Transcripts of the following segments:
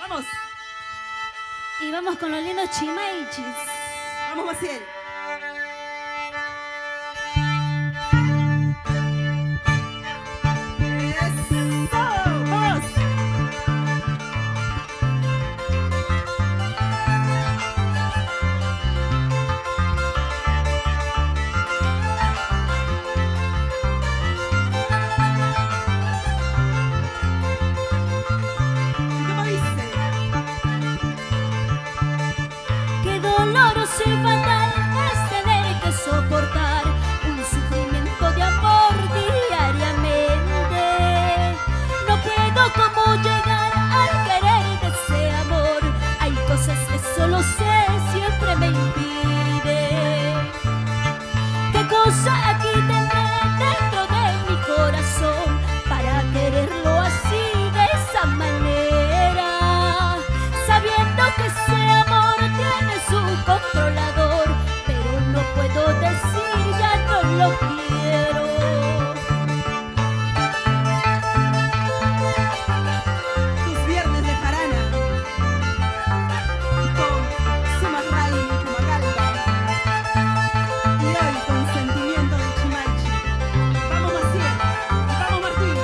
Vamos, Y vamos con los lindos chimaichis. vamos, Maciel. Eso, vamos. ¿Cómo dice? Qué doloroso y fatal es tener que soportar un sufrimiento de amor diariamente. No puedo como llegar al querer de ese amor. Hay cosas que solo sé, siempre me impide. ¿Qué cosa aquí tendré dentro de mi corazón para quererlo así, de esa manera? Sabiendo que ese amor tiene su controlador, pero no puedo decir ya no lo quiero. Tus viernes de jarana con Sumarray y Pumagalpa. Y hoy con sentimiento del Chimaichi. Vamos, Maciel. Y vamos, Martín.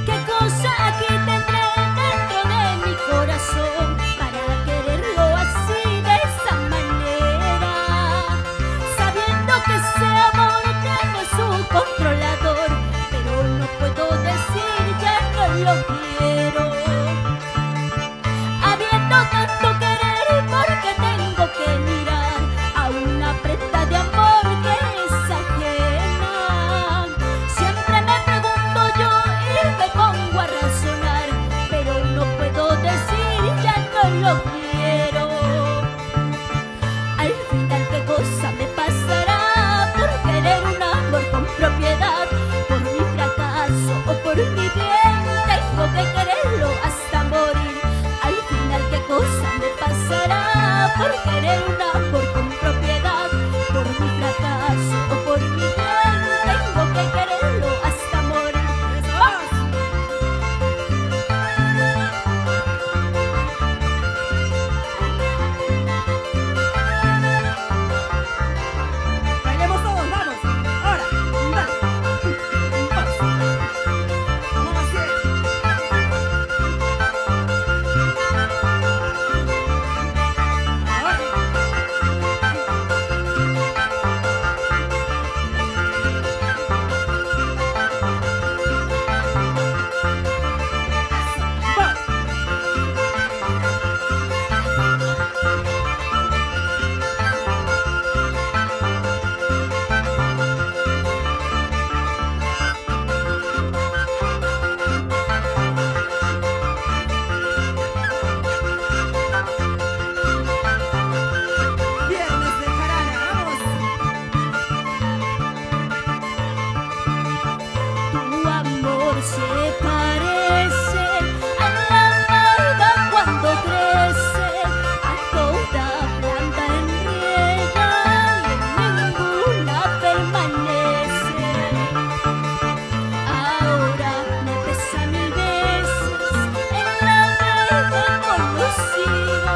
¿Qué cosa aquí tendré dentro de mi corazón para quererlo así, de esa manera? Sabiendo que ese amor tiene su controlador, pero no puedo decir ya no lo quiero. Habiendo tanto querer, porque tengo que mirar a una prenda de amor que es ajena. Siempre me pregunto yo y me pongo a razonar, pero no puedo decir ya no lo quiero. Al final, ¿qué cosa me pasará por querer un amor con propiedad? Por mi fracaso o por mi bien, tengo que quererlo hasta morir. Al final, ¿qué cosa me pasará por querer un amor con propiedad? Por mi fracaso o por mi bien, tengo que quererlo hasta morir. Eso, vamos. Bailemos todos, vamos. Ahora, dale. Vamos. Vamos, Maciel. Ahora. Vamos. Viernes de jarana, vamos. Tu amor se parece a la malva cuando crece, a toda planta en riega y en ninguna permanece. Ahora me pesa 1000 veces el haberte conocido.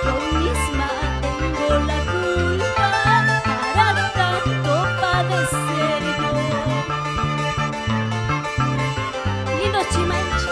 Yo misma tengo la culpa para tanto padecer yo. Lindos chimaichis.